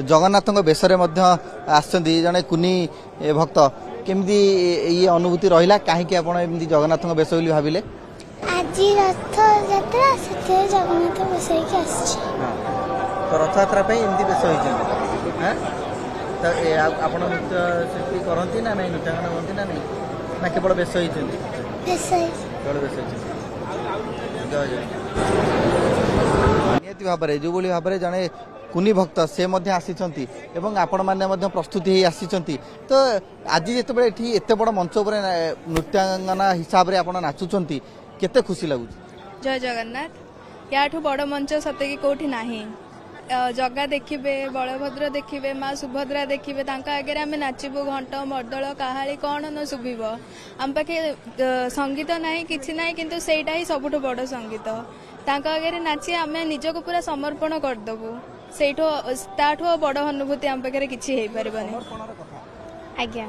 जगन्नाथ बेसरे जड़े कुनी भक्त केमती ये अनुभूति रहा कहीं आप जगन्नाथ बेस बोली भाविले आज रथ यात्रा से जगन्नाथ बेस तो रथ यात्रा एमती बेस तो आप नृत्य शिल्पी करती ना नहीं नृत्यांगना करती ना नहीं ना केवल बेस केवल बेस नियति भाव में जो भाव में जड़े कुनी भक्त से आसी आपण मैंने प्रस्तुति आसी तो आज जो एत बड़ मंच पर नृत्यांगना हिसाब से आप नाचुंट केते खुशी लगुच। जय जगन्नाथ या बड़ मंच सते कि कौटी नाही जगा देखिबे बलभद्र देखिबे माँ सुभद्रा देखिबे तांका आगे आम नाचबू घंट मर्दल काहाली कौन न शुभ आम पाखे संगीत नाही किछि नाही किंतु सेटा ही सबुठ बड़ संगीत तांका आगे नाची आम निजको पूरा समर्पण करदेबू से बड़ अनुभूति आम पाखे किछि हेई परबनी। आज्ञा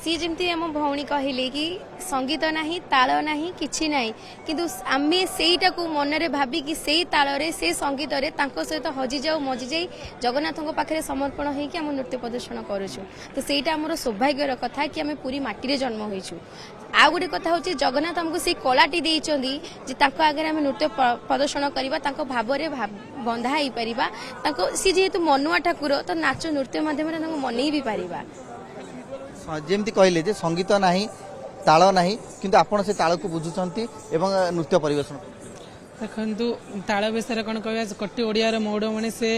सी जमती आम भौणी कहले कि संगीत नाही ताल नाही किछि नाही किंतु आमे सेईटा को मन रे भाबी कि सेई ताल रे से संगीत रे तांको सहित हजि जाऊ मजि जाई जगन्नाथଙ୍କ पाखरे समर्पण होई कि हम नृत्य प्रदर्शन करूछु तो सेईटा हमरो सौभाग्यर कथा कि आमे पूरी माटी रे जन्म होइछु। आ गोटे कथा होची जगन्नाथ हमको से कलाटी देइचंदी जे तांको आगे आमे नृत्य प्रदर्शन करिबा तांको भाव रे बंधा हेई परिबा तांको सी जेतु मनुआ ठाकुर तो नाच नृत्य माध्यम रे तांको मनेई भी परिबा जमती कहले जे संगीत नाही ताल नाही किंतु आपण से ताल को बुझुचंती एवं नृत्य परिवेशन देखु ताल विषय कौन कह कोटी ओडिया मौड़मणि से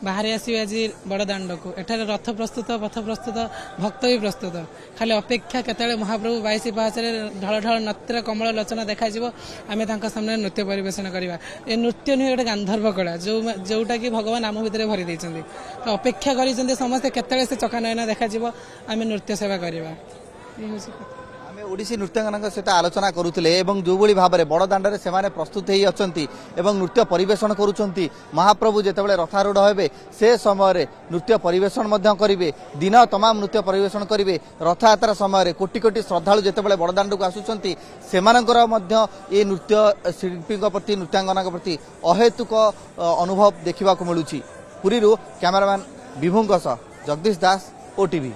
बाहर आसवे आज बड़ दांड को एठार रथ प्रस्तुत पथ प्रस्तुत भक्त भी प्रस्तुत खाली अपेक्षा केतले महाप्रभु 22 पाहाच ढल ढल नत्र कमल लोचना देखा आम सामने नृत्य परिवेशन करवा ए नृत्य नुहे गोटे गांधर्व कला जोटा कि भगवान आम भितर भरी देइछन्ति तो अपेक्षा कर समस्ते केतले से चकानयन देखा आम नृत्य सेवा करवा ओडिसी नृत्यांगना सहित आलोचना करुले जो भाव में बड़ दाण्ड से प्रस्तुत हो नृत्य परिवेशन करुँच महाप्रभु जितेबाला रथारूढ़ हे से समय नृत्य परिवेशन करेंगे दिन तमाम नृत्य परिवेशन करेंगे रथयात्रा समय कोटी कोटी श्रद्धालु जितेबाला बड़ दाण्ड को आसुंच से नृत्य शिल्पी प्रति नृत्यांगना प्रति अहेतुक अनुभव देखा मिलूँ। पुरी कैमरामैन विभुं सह जगदीश दास ओटीवी।